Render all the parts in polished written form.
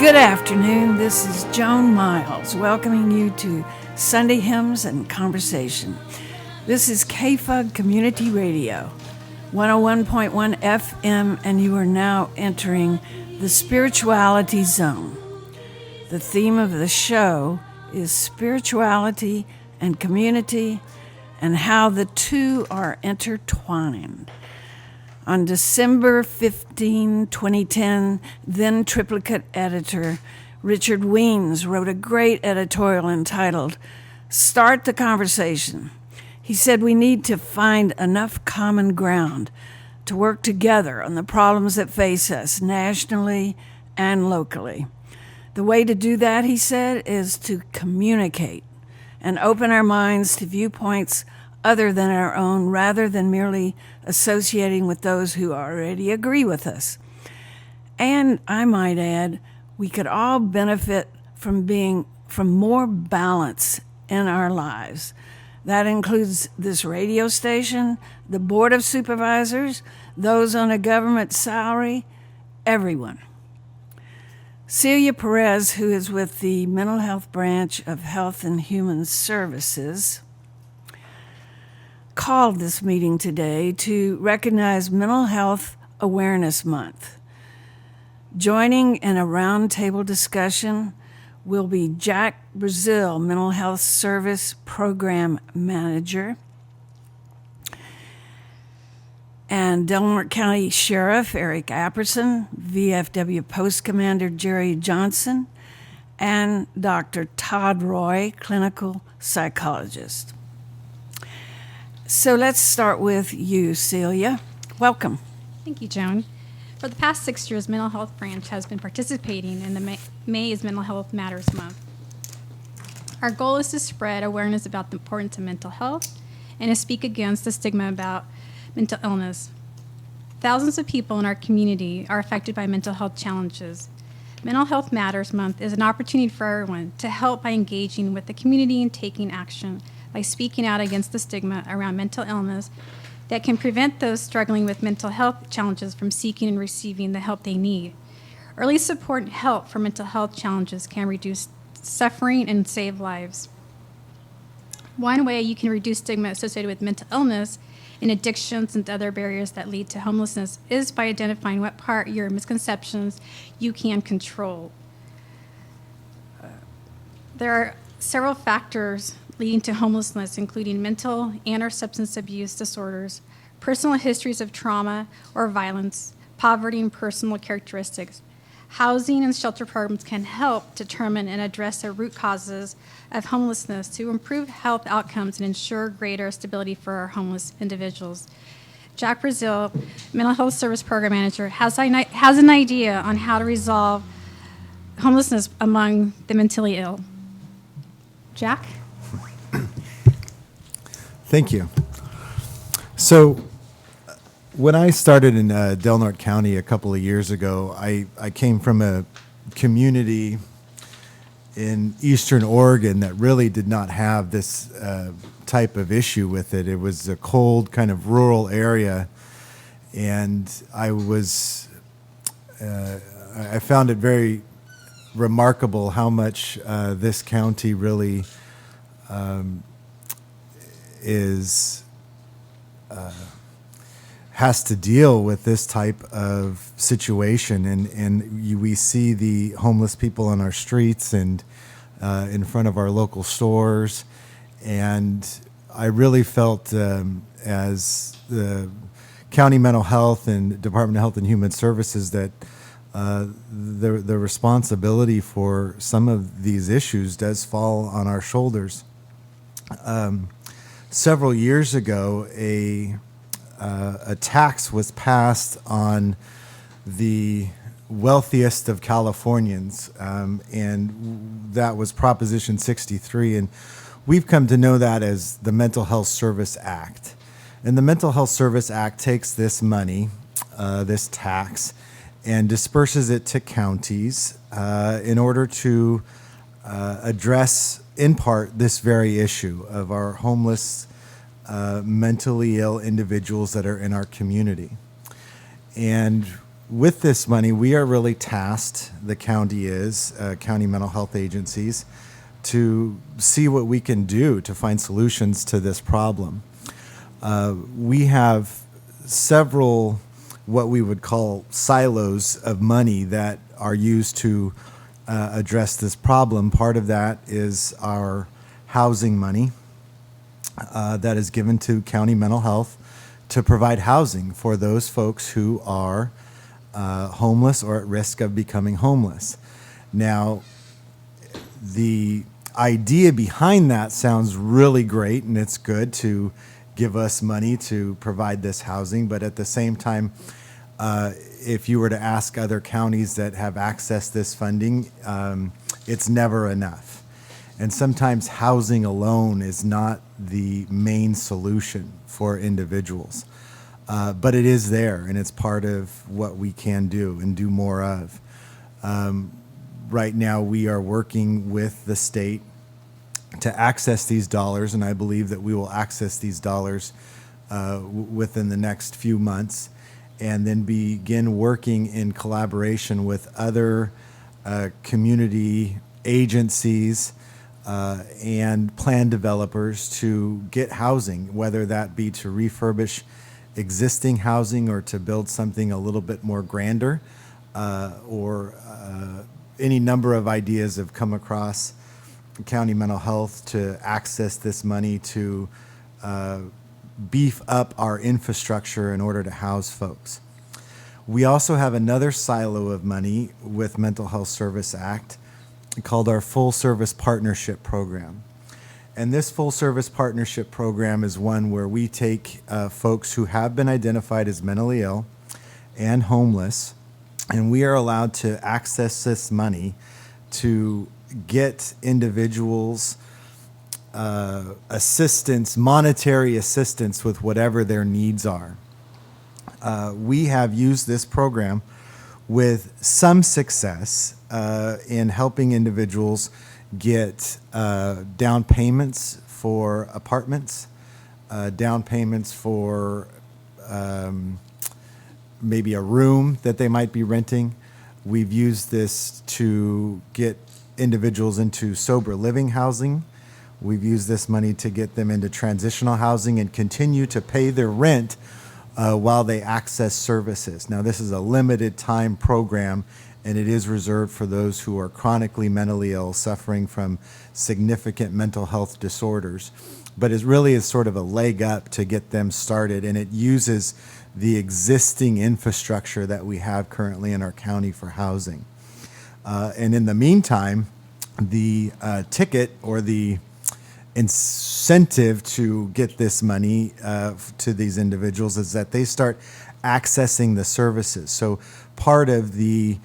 Good afternoon. This is Joan Miles welcoming you to Sunday Hymns and Conversation. This is KFUG Community Radio, 101.1 FM, and you are now entering the Spirituality Zone. The theme of the show is spirituality and community and how the two are intertwined. On December 15, 2010, then triplicate editor Richard Weems wrote a great editorial entitled, "Start the Conversation." He said we need to find enough common ground to work together on the problems that face us nationally and locally. The way to do that, he said, is to communicate and open our minds to viewpoints other than our own, rather than merely associating with those who already agree with us. And I might add, we could all benefit from more balance in our lives. That includes this radio station, the Board of Supervisors, those on a government salary, everyone. Celia Perez, who is with the Mental Health Branch of Health and Human Services, called this meeting today to recognize Mental Health Awareness Month. Joining in a roundtable discussion will be Jack Brazil, Mental Health Service Program Manager, and Delaware County Sheriff Eric Apperson, VFW Post Commander Jerry Johnson, and Dr. Todd Roy, clinical psychologist. So let's start with you, Celia. Welcome. Thank you, Joan. For the past 6 years, Mental Health Branch has been participating in the May is Mental Health Matters Month. Our goal is to spread awareness about the importance of mental health and to speak against the stigma about mental illness. Thousands of people in our community are affected by mental health challenges. Mental Health Matters Month is an opportunity for everyone to help by engaging with the community and taking action, by speaking out against the stigma around mental illness that can prevent those struggling with mental health challenges from seeking and receiving the help they need. Early support and help for mental health challenges can reduce suffering and save lives. One way you can reduce stigma associated with mental illness and addictions and other barriers that lead to homelessness is by identifying what part of your misconceptions you can control. There are several factors leading to homelessness, including mental and/or substance abuse disorders, personal histories of trauma or violence, poverty and personal characteristics. Housing and shelter programs can help determine and address the root causes of homelessness to improve health outcomes and ensure greater stability for our homeless individuals. Jack Brazil, Mental Health Service Program Manager, has an idea on how to resolve homelessness among the mentally ill. Jack? Thank you. So when I started in Del Norte County a couple of years ago, I came from a community in eastern Oregon that really did not have this type of issue with it. It was a cold, kind of rural area, and I found it very remarkable how much this county really has to deal with this type of situation, and we see the homeless people on our streets and in front of our local stores, and I really felt as the county mental health and Department of Health and Human Services that the responsibility for some of these issues does fall on our shoulders. Several years ago, a tax was passed on the wealthiest of Californians, and that was Proposition 63, and we've come to know that as the Mental Health Service Act. And the Mental Health Service Act takes this money, this tax, and disperses it to counties in order to address, in part, this very issue of our homeless, mentally ill individuals that are in our community. And with this money, we are really tasked, the county is, county mental health agencies, to see what we can do to find solutions to this problem. We have several what we would call silos of money that are used to address this problem. Part of that is our housing money that is given to county mental health to provide housing for those folks who are homeless or at risk of becoming homeless. Now, the idea behind that sounds really great, and it's good to give us money to provide this housing, but at the same time, if you were to ask other counties that have accessed this funding, it's never enough. And sometimes housing alone is not the main solution for individuals. But it is there, and it's part of what we can do and do more of. Right now, we are working with the state to access these dollars, and I believe that we will access these dollars within the next few months, and then begin working in collaboration with other community agencies and plan developers to get housing, whether that be to refurbish existing housing or to build something a little bit more grander, or any number of ideas have come across county mental health to access this money to beef up our infrastructure in order to house folks. We also have another silo of money with Mental Health Service Act called our Full Service Partnership Program. And this Full Service Partnership Program is one where we take folks who have been identified as mentally ill and homeless, and we are allowed to access this money to get individuals assistance, monetary assistance with whatever their needs are. We have used this program with some success in helping individuals get down payments for apartments, down payments for maybe a room that they might be renting. We've used this to get individuals into sober living housing. We've used this money to get them into transitional housing and continue to pay their rent while they access services. Now, this is a limited time program, and it is reserved for those who are chronically mentally ill, suffering from significant mental health disorders. But it really is sort of a leg up to get them started, and it uses the existing infrastructure that we have currently in our county for housing. And in the meantime, the ticket or the incentive to get this money to these individuals is that they start accessing the services. So part of the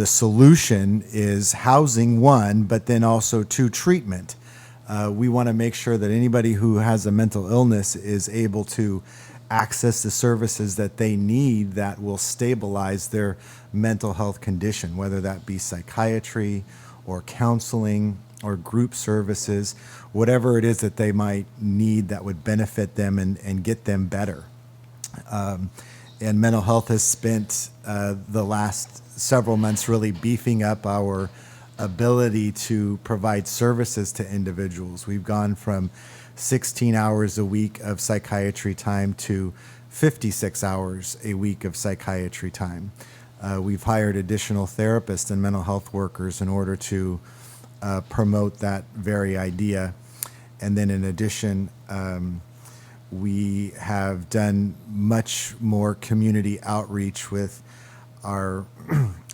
solution is housing, one, but then also two, treatment. We want to make sure that anybody who has a mental illness is able to access the services that they need that will stabilize their mental health condition, whether that be psychiatry or counseling or group services, whatever it is that they might need that would benefit them and get them better. And mental health has spent the last several months really beefing up our ability to provide services to individuals. We've gone from 16 hours a week of psychiatry time to 56 hours a week of psychiatry time. We've hired additional therapists and mental health workers in order to promote that very idea. And then in addition, we have done much more community outreach with our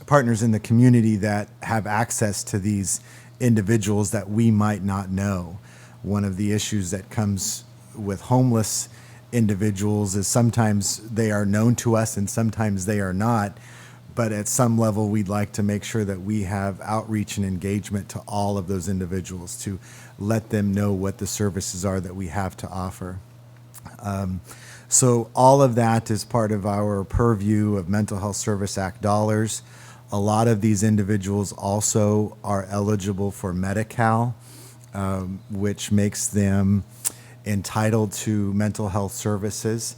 partners in the community that have access to these individuals that we might not know. One of the issues that comes with homeless individuals is sometimes they are known to us and sometimes they are not. But at some level, we'd like to make sure that we have outreach and engagement to all of those individuals to let them know what the services are that we have to offer. So all of that is part of our purview of Mental Health Service Act dollars. A lot of these individuals also are eligible for Medi-Cal, which makes them entitled to mental health services.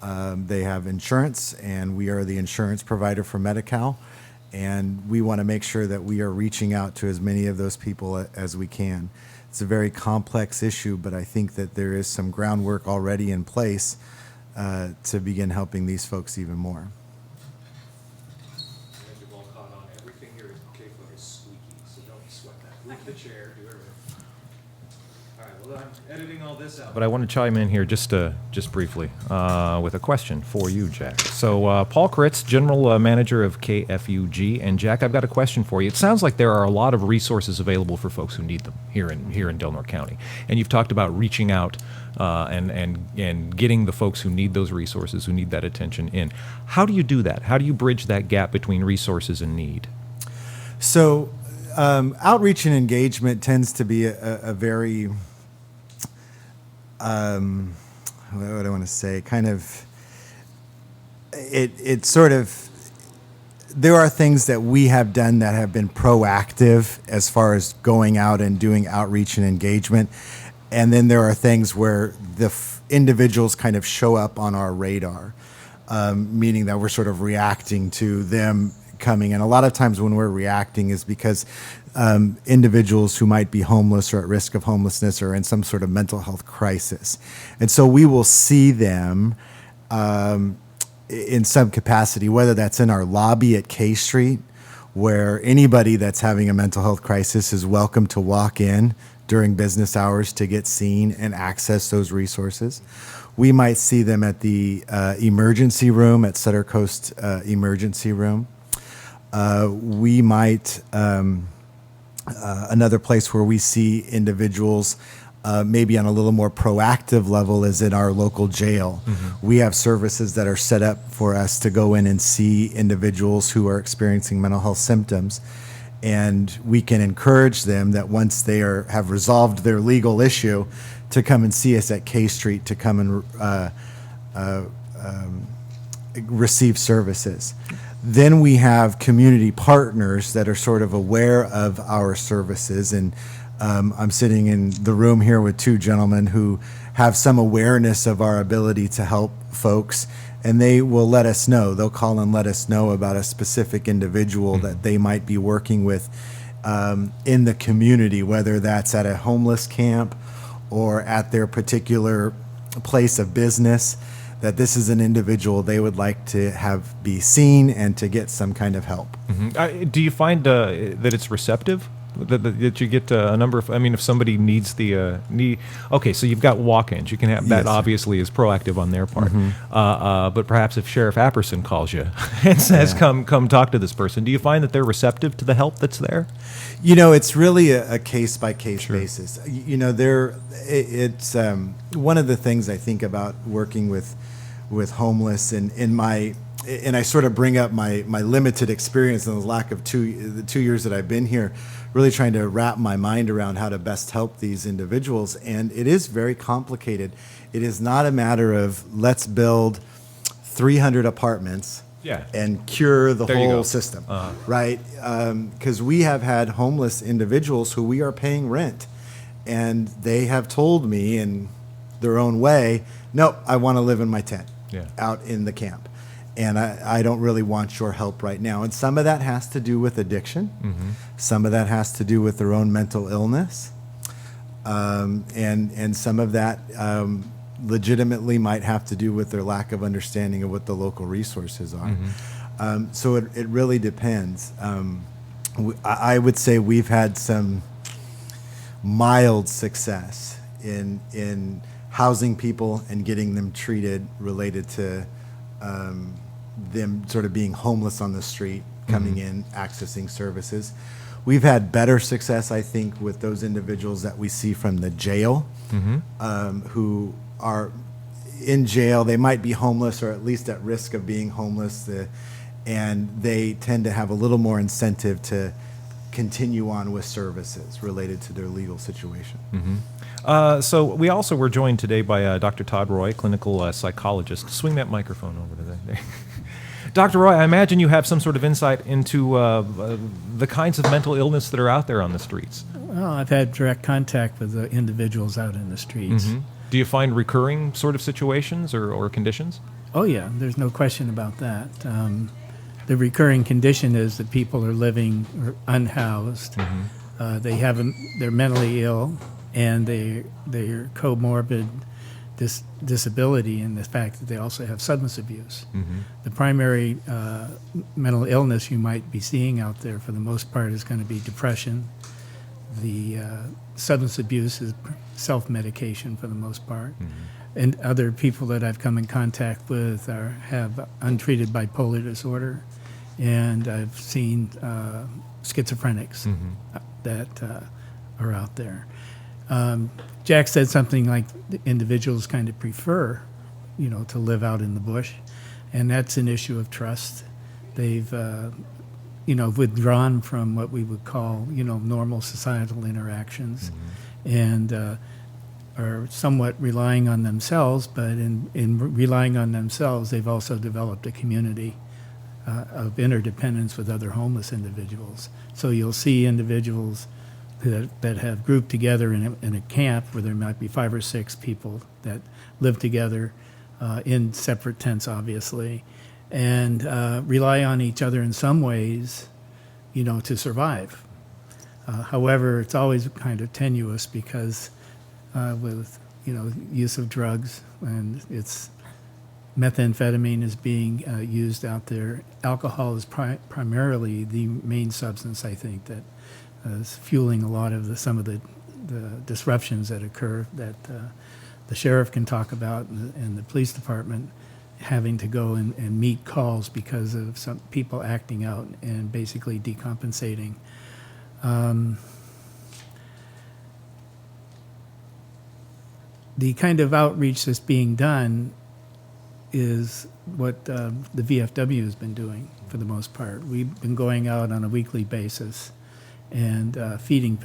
They have insurance, and we are the insurance provider for Medi-Cal. And we want to make sure that we are reaching out to as many of those people as we can. It's a very complex issue, but I think that there is some groundwork already in place to begin helping these folks even more. You've all caught on. Everything here is K-Foot is squeaky, so don't sweat that. Move the chair, do everything. All right, well, I'm editing all this out. But I want to chime in here just briefly with a question for you, Jack. So Paul Kritz, General Manager of KFUG, and Jack, I've got a question for you. It sounds like there are a lot of resources available for folks who need them here in Delaware County, and you've talked about reaching out and getting the folks who need those resources, who need that attention in. How do you do that? How do you bridge that gap between resources and need? So outreach and engagement tends to be a very, what do I want to say, kind of, it sort of, there are things that we have done that have been proactive as far as going out and doing outreach and engagement. And then there are things where the individuals kind of show up on our radar, meaning that we're sort of reacting to them coming. And a lot of times when we're reacting is because individuals who might be homeless or at risk of homelessness or in some sort of mental health crisis. And so we will see them in some capacity, whether that's in our lobby at K Street, where anybody that's having a mental health crisis is welcome to walk in during business hours to get seen and access those resources. We might see them at the emergency room at Sutter Coast Emergency Room. We might, another place where we see individuals maybe on a little more proactive level is in our local jail. Mm-hmm. We have services that are set up for us to go in and see individuals who are experiencing mental health symptoms. And we can encourage them that once they have resolved their legal issue to come and see us at K Street to come and receive services. Then we have community partners that are sort of aware of our services. And I'm sitting in the room here with two gentlemen who have some awareness of our ability to help folks. And they will let us know. They'll call and let us know about a specific individual that they might be working with in the community, whether that's at a homeless camp or at their particular place of business, that this is an individual they would like to have be seen and to get some kind of help. Mm-hmm. Do you find that it's receptive? That you get a number of, I mean, if somebody needs the need, okay, so you've got walk-ins. You can have that. Yes. Obviously is proactive on their part. Mm-hmm. But perhaps if Sheriff Apperson calls you and says, "Come talk to this person," do you find that they're receptive to the help that's there? You know, it's really a case-by-case basis. You know, it's one of the things I think about working with homeless and I sort of bring up my limited experience and the lack of the 2 years that I've been here, really trying to wrap my mind around how to best help these individuals. And it is very complicated. It is not a matter of let's build 300 apartments and cure the whole system, right? Because we have had homeless individuals who we are paying rent, and they have told me in their own way, "Nope, I want to live in my tent out in the camp. And I don't really want your help right now." And some of that has to do with addiction. Mm-hmm. Some of that has to do with their own mental illness. And some of that legitimately might have to do with their lack of understanding of what the local resources are. Mm-hmm. So it really depends. I would say we've had some mild success in housing people and getting them treated related to them sort of being homeless on the street, coming in, accessing services. We've had better success, I think, with those individuals that we see from the jail, who are in jail. They might be homeless or at least at risk of being homeless, and they tend to have a little more incentive to continue on with services related to their legal situation. So we also were joined today by Dr. Todd Roy, clinical psychologist. Swing that microphone over to there. Dr. Roy, I imagine you have some sort of insight into the kinds of mental illness that are out there on the streets. Well, I've had direct contact with the individuals out in the streets. Do you find recurring sort of situations or conditions? Oh, yeah, there's no question about that. The recurring condition is that people are living unhoused. They're mentally ill, and they're comorbid disability and the fact that they also have substance abuse. The primary mental illness you might be seeing out there for the most part is going to be depression. The substance abuse is self-medication for the most part. And other people that I've come in contact with have untreated bipolar disorder, and I've seen schizophrenics that are out there. Jack said something like the individuals kind of prefer, to live out in the bush, and that's an issue of trust. They've, withdrawn from what we would call, normal societal interactions, and are somewhat relying on themselves, but in relying on themselves, they've also developed a community of interdependence with other homeless individuals. So you'll see individuals that have grouped together in a camp where there might be 5 or 6 people that live together in separate tents, obviously, and rely on each other in some ways, to survive. However, it's always kind of tenuous because with use of drugs, and it's methamphetamine is being used out there. Alcohol is primarily the main substance, I think, that is fueling a lot of some of the disruptions that occur that the sheriff can talk about, and the police department having to go and meet calls because of some people acting out and basically decompensating. The kind of outreach that's being done is what the VFW has been doing for the most part. We've been going out on a weekly basis and feeding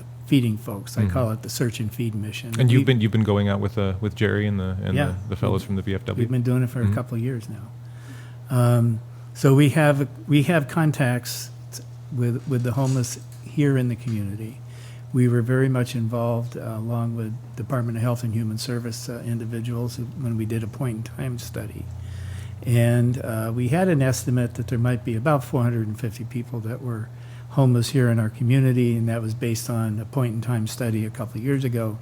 folks. I call it the search and feed mission. And you've been going out with Jerry and the fellows from the VFW. We've been doing it for a couple of years now. So we have contacts with the homeless here in the community. We were very much involved, along with Department of Health and Human Service individuals, when we did a point-in-time study. And we had an estimate that there might be about 450 people that were homeless here in our community, and that was based on a point-in-time study a couple of years ago.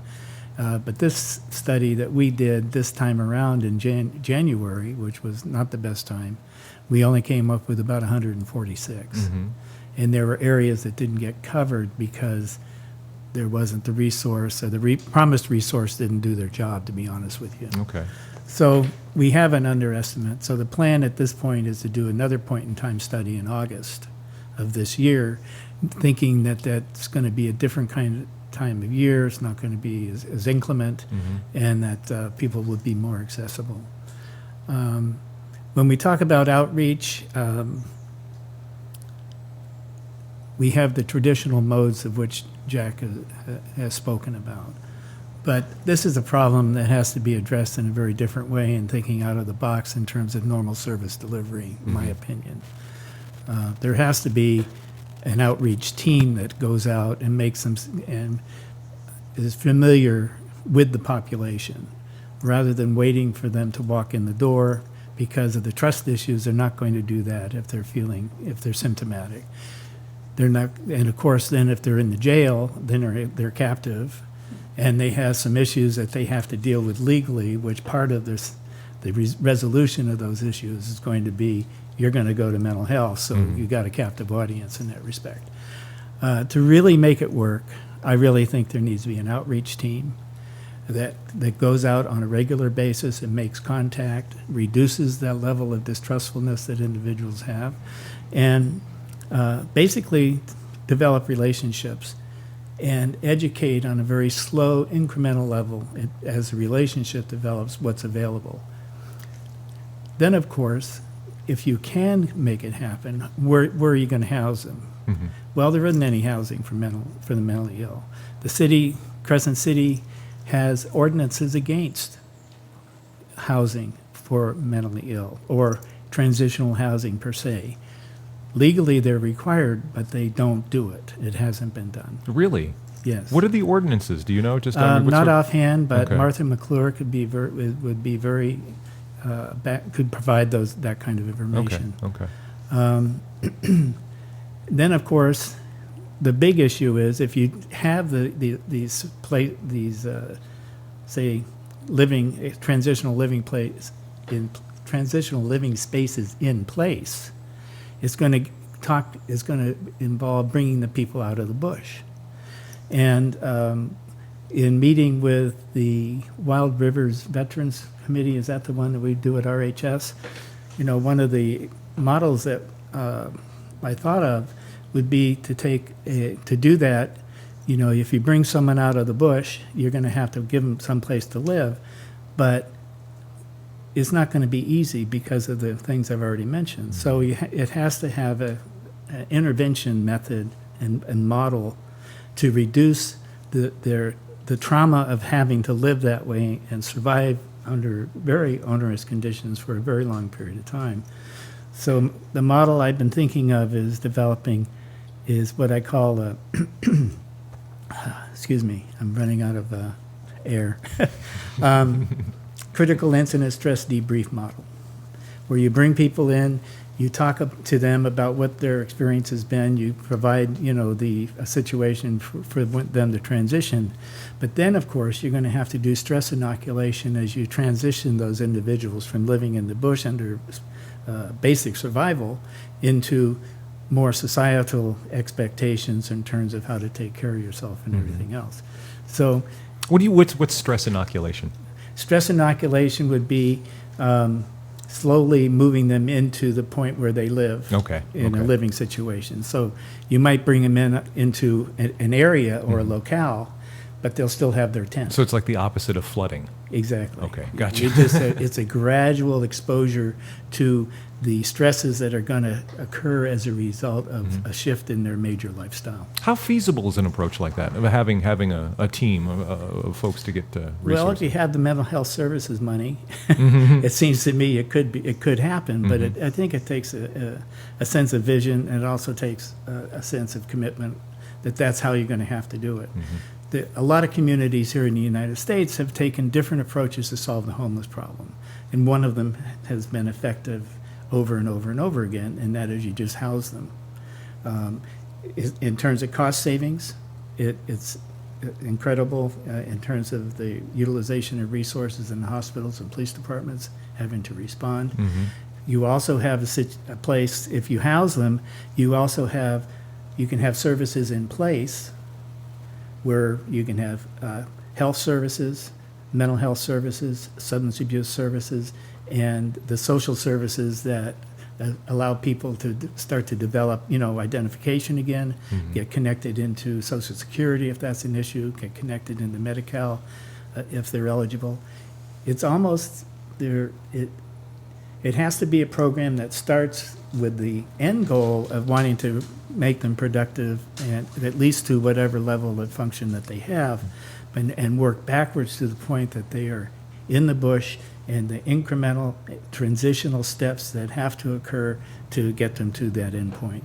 But this study that we did this time around in January, which was not the best time, we only came up with about 146. And there were areas that didn't get covered because there wasn't the resource, or the promised resource didn't do their job, to be honest with you. Okay. So we have an underestimate. So the plan at this point is to do another point-in-time study in August of this year, thinking that that's going to be a different kind of time of year. It's not going to be as inclement, and that people would be more accessible. When we talk about outreach, we have the traditional modes of which Jack has spoken about. But this is a problem that has to be addressed in a very different way and thinking out of the box in terms of normal service delivery, in my opinion. There has to be an outreach team that goes out and makes them and is familiar with the population, rather than waiting for them to walk in the door. Because of the trust issues, they're not going to do that if they're symptomatic. They're not, and of course, then if they're in the jail, then they're captive, and they have some issues that they have to deal with legally. Which part of the resolution of those issues is going to be, you're going to go to mental health, so you got a captive audience in that respect. To really make it work, I really think there needs to be an outreach team that goes out on a regular basis and makes contact, reduces that level of distrustfulness that individuals have, and basically develop relationships and educate on a very slow, incremental level as the relationship develops what's available. Then, of course, if you can make it happen, where are you going to house them? Well, there isn't any housing for the mentally ill. The city, Crescent City, has ordinances against housing for mentally ill or transitional housing per se. Legally, they're required, but they don't do it. It hasn't been done. Really? Yes. What are the ordinances? Do you know? Not offhand, but okay. Martha McClure would be very could provide that kind of information. Okay. Then, of course, the big issue is if you have these say transitional living spaces in place, it's going to involve bringing the people out of the bush. And in meeting with the Wild Rivers Veterans Committee, is that the one that we do at RHS? One of the models that I thought of would be to do that. If you bring someone out of the bush, you're going to have to give them some place to live, but it's not going to be easy because of the things I've already mentioned. So it has to have an intervention method and model to reduce the trauma of having to live that way and survive under very onerous conditions for a very long period of time. So the model I've been thinking of is what I call a excuse me, I'm running out of air. Critical incident stress debrief model, where you bring people in, you talk to them about what their experience has been, you provide, a situation for them to transition. But then, of course, you're going to have to do stress inoculation as you transition those individuals from living in the bush under basic survival into more societal expectations in terms of how to take care of yourself and everything else. So, what's stress inoculation? Stress inoculation would be slowly moving them into the point where they live in a living situation. So you might bring them into an area or a locale, but they'll still have their tent. So it's like the opposite of flooding. Exactly. Okay, gotcha. It's a gradual exposure to the stresses that are going to occur as a result of a shift in their major lifestyle. How feasible is an approach like that, of having a team of folks to get resources? Well, if you have the mental health services money, it seems to me it could happen. But I think it takes a sense of vision, and it also takes a sense of commitment that's how you're going to have to do it. A lot of communities here in the United States have taken different approaches to solve the homeless problem, and one of them has been effective over and over and over again, and that is you just house them. In terms of cost savings, it's incredible in terms of the utilization of resources in the hospitals and police departments having to respond. You also have a place, if you house them, you can have services in place where you can have health services, mental health services, substance abuse services, and the social services that allow people to start to develop, identification again, get connected into Social Security if that's an issue, get connected into Medi-Cal if they're eligible. It's almost there. It has to be a program that starts with the end goal of wanting to make them productive and at least to whatever level of function that they have, and work backwards to the point that they are in the bush and the incremental transitional steps that have to occur to get them to that end point.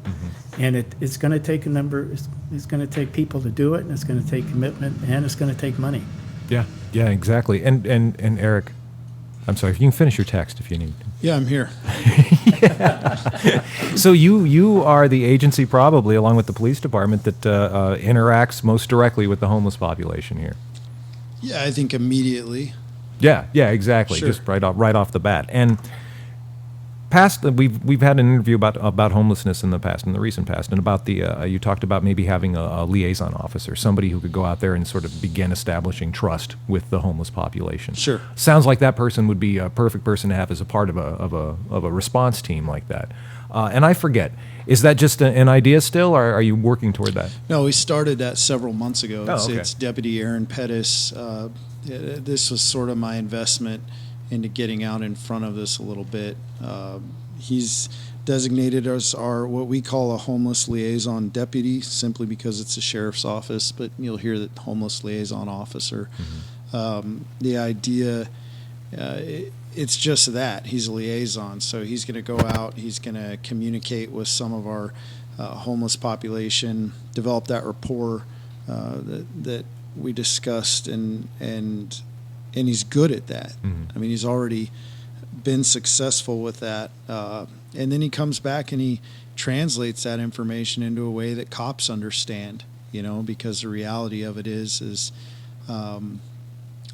And it's going to take it's going to take people to do it, and it's going to take commitment, and it's going to take money. Yeah, exactly. And Eric, I'm sorry, you can finish your text if you need. Yeah, I'm here. So you are the agency, probably along with the police department, that interacts most directly with the homeless population here. Yeah, I think immediately. Yeah, exactly. Sure. Just right off the bat. And we've had an interview about homelessness in the recent past, and about you talked about maybe having a liaison officer, somebody who could go out there and sort of begin establishing trust with the homeless population. Sure. Sounds like that person would be a perfect person to have as a part of a response team like that. And I forget, is that just an idea still, or are you working toward that? No, we started that several months ago. Okay. It's Deputy Aaron Pettis. This was sort of my investment into getting out in front of this a little bit. He's designated as our what we call a homeless liaison deputy, simply because it's a sheriff's office, but you'll hear that homeless liaison officer. The idea, it's just that he's a liaison, so he's going to go out, he's going to communicate with some of our homeless population, develop that rapport that we discussed, and he's good at that. I mean, he's already been successful with that. And then he comes back and he translates that information into a way that cops understand, because the reality of it is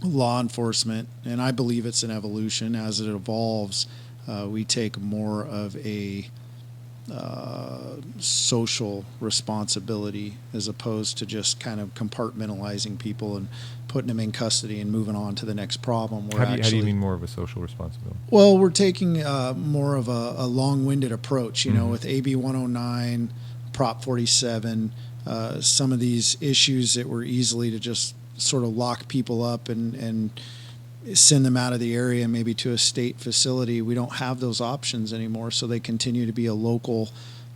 law enforcement, and I believe it's an evolution. As it evolves, we take more of a social responsibility as opposed to just kind of compartmentalizing people and putting them in custody and moving on to the next problem. How do you mean more of a social responsibility? Well, we're taking more of a long-winded approach, with AB 109, Prop 47, some of these issues that were easily to just sort of lock people up and send them out of the area, maybe to a state facility. We don't have those options anymore, so they continue to be a local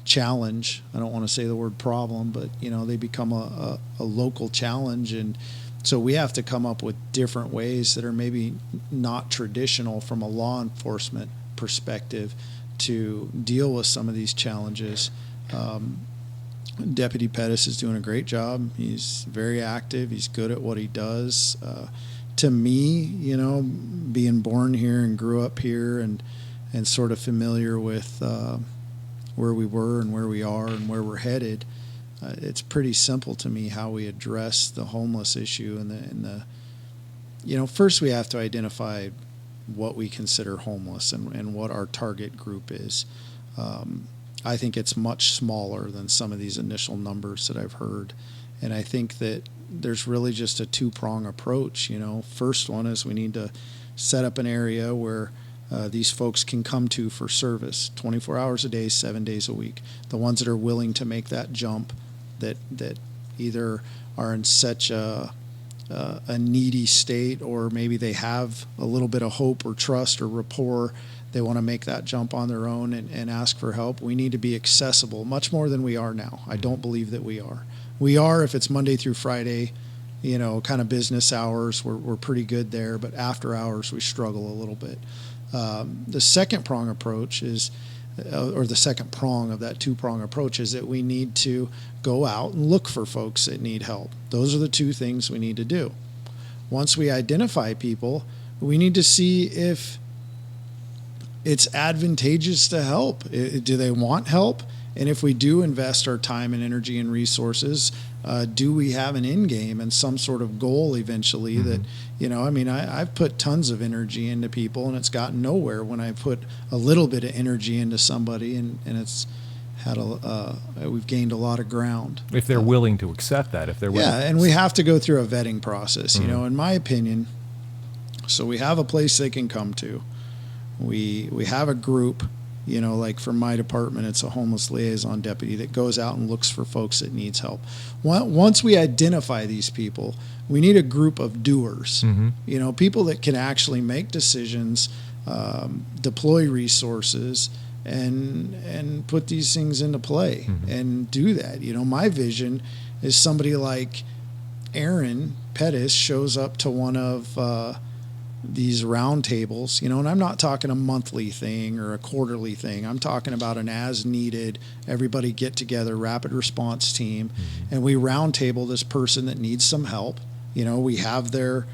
challenge. I don't want to say the word problem, but they become a local challenge, and so we have to come up with different ways that are maybe not traditional from a law enforcement perspective to deal with some of these challenges. Deputy Pettis is doing a great job. He's very active. He's good at what he does. To me, being born here and grew up here and sort of familiar with where we were and where we are and where we're headed, it's pretty simple to me how we address the homeless issue. First we have to identify what we consider homeless and what our target group is. I think it's much smaller than some of these initial numbers that I've heard. And I think that there's really just a two-prong approach. First one is we need to set up an area where these folks can come to for service 24 hours a day, 7 days a week. The ones that are willing to make that jump, that either are in such a needy state, or maybe they have a little bit of hope or trust or rapport. They want to make that jump on their own and ask for help. We need to be accessible much more than we are now. I don't believe that we are. We are if it's Monday through Friday, kind of business hours. We're pretty good there, but after hours we struggle a little bit. The second prong approach is, or the second prong of that two-prong approach is that we need to go out and look for folks that need help. Those are the two things we need to do. Once we identify people, we need to see if it's advantageous to help. Do they want help? And if we do invest our time and energy and resources, do we have an end game and some sort of goal eventually that, I've put tons of energy into people and it's gotten nowhere when I put a little bit of energy into somebody and it's had we've gained a lot of ground. If they're willing to accept that, if they're willing. Yeah, and we have to go through a vetting process, in my opinion. So we have a place they can come to. We have a group, like for my department, it's a homeless liaison deputy that goes out and looks for folks that needs help. Once we identify these people, we need a group of doers, people that can actually make decisions, deploy resources, and put these things into play and do that. My vision is somebody like Aaron Pettis shows up to one of these roundtables, and I'm not talking a monthly thing or a quarterly thing. I'm talking about an as-needed, everybody get together, rapid response team, and we roundtable this person that needs some help. We have their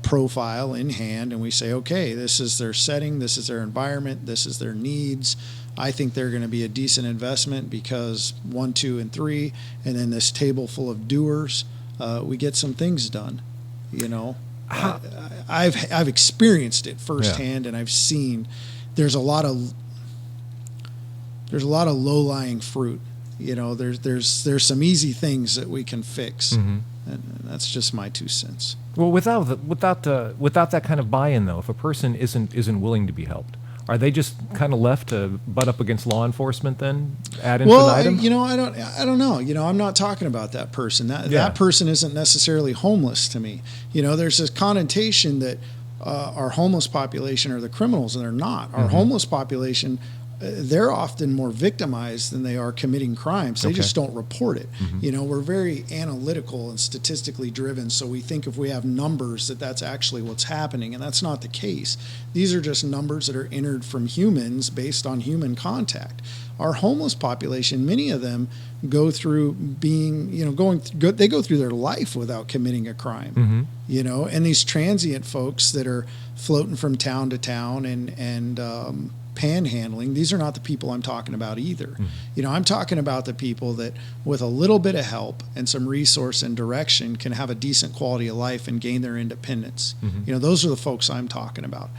profile in hand, and we say, okay, this is their setting, this is their environment, this is their needs. I think they're going to be a decent investment because 1, 2, and 3, and then this table full of doers, we get some things done, I've experienced it firsthand, and I've seen there's a lot of low-lying fruit. There's some easy things that we can fix, and that's just my 2 cents. Well, without that kind of buy-in, though, if a person isn't willing to be helped, are they just kind of left to butt up against law enforcement then, ad infinitum? I don't know. I'm not talking about that person. That person isn't necessarily homeless to me. There's this connotation that our homeless population are the criminals, and they're not. Our homeless population they're often more victimized than they are committing crimes. They just don't report it. We're very analytical and statistically driven, so we think if we have numbers that's actually what's happening, and that's not the case. These are just numbers that are entered from humans based on human contact. Our homeless population, many of them go through being, they go through their life without committing a crime, and these transient folks that are floating from town to town and panhandling, these are not the people I'm talking about either. I'm talking about the people that with a little bit of help and some resource and direction can have a decent quality of life and gain their independence. Those are the folks I'm talking about.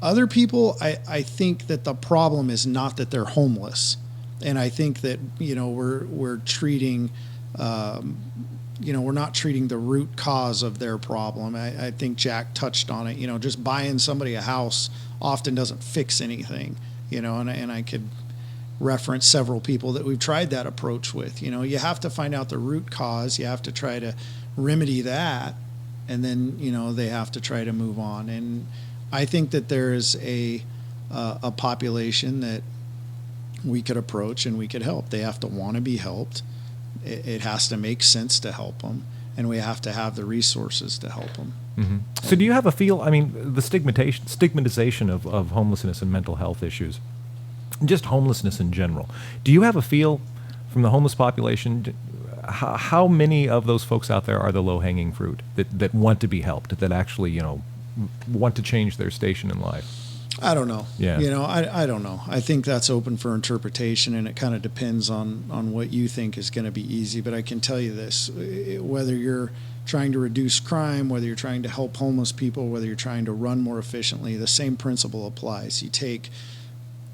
Other people, I think that the problem is not that they're homeless. And I think that, we're treating, we're not treating the root cause of their problem. I think Jack touched on it. Just buying somebody a house often doesn't fix anything, and I could reference several people that we've tried that approach with. You have to find out the root cause. You have to try to remedy that, and then, they have to try to move on. And I think that there is a population that we could approach and we could help. They have to want to be helped. It has to make sense to help them, and we have to have the resources to help them. So do you have a feel, the stigmatization of homelessness and mental health issues, just homelessness in general, do you have a feel from the homeless population, how many of those folks out there are the low-hanging fruit that want to be helped, that actually, want to change their station in life? I don't know. Yeah. I don't know. I think that's open for interpretation, and it kind of depends on what you think is going to be easy. But I can tell you this, whether you're trying to reduce crime, whether you're trying to help homeless people, whether you're trying to run more efficiently, the same principle applies. You take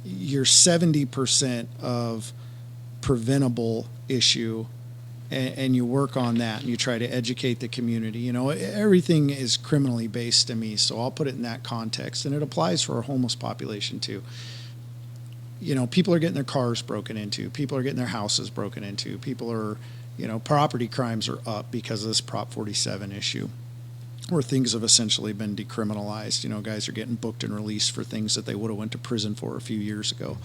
your 70% of preventable issue and you work on that, and you try to educate the community. Everything is criminally based to me, so I'll put it in that context, and it applies for our homeless population too. People are getting their cars broken into, people are getting their houses broken into, people are, property crimes are up because of this Prop 47 issue, where things have essentially been decriminalized. Guys are getting booked and released for things that they would have went to prison for a few years ago.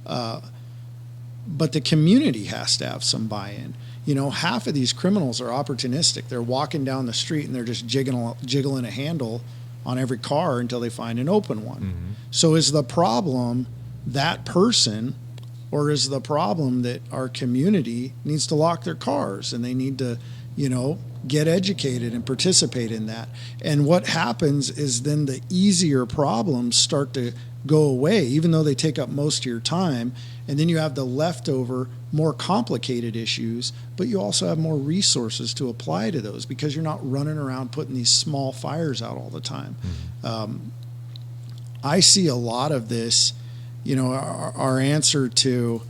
But the community has to have some buy-in. Half of these criminals are opportunistic. They're walking down the street and they're just jiggling a handle on every car until they find an open one. So is the problem that person, or is the problem that our community needs to lock their cars and they need to, get educated and participate in that? And what happens is then the easier problems start to go away, even though they take up most of your time. And then you have the leftover, more complicated issues, but you also have more resources to apply to those because you're not running around putting these small fires out all the time. I see a lot of this, our answer to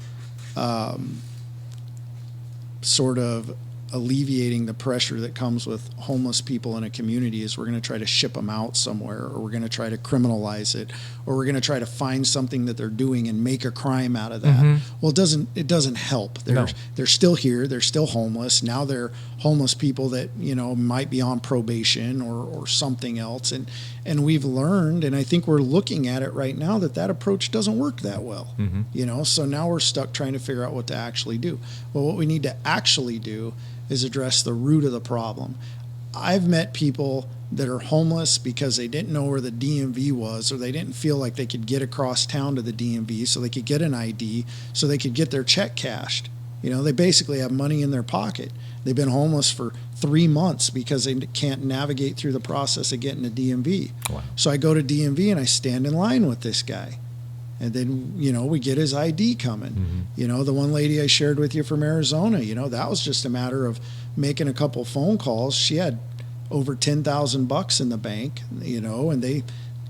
sort of alleviating the pressure that comes with homeless people in a community is we're going to try to ship them out somewhere, or we're going to try to criminalize it, or we're going to try to find something that they're doing and make a crime out of that. Well, it doesn't help. They're still here. They're still homeless. Now they're homeless people that, might be on probation or something else. And we've learned, and I think we're looking at it right now, that approach doesn't work that well. So now we're stuck trying to figure out what to actually do. Well, what we need to actually do is address the root of the problem. I've met people that are homeless because they didn't know where the DMV was, or they didn't feel like they could get across town to the DMV so they could get an ID, so they could get their check cashed. They basically have money in their pocket. They've been homeless for 3 months because they can't navigate through the process of getting a DMV. Wow. So I go to DMV and I stand in line with this guy. And then, we get his ID coming. The one lady I shared with you from Arizona, that was just a matter of making a couple phone calls. She had over $10,000 in the bank, and they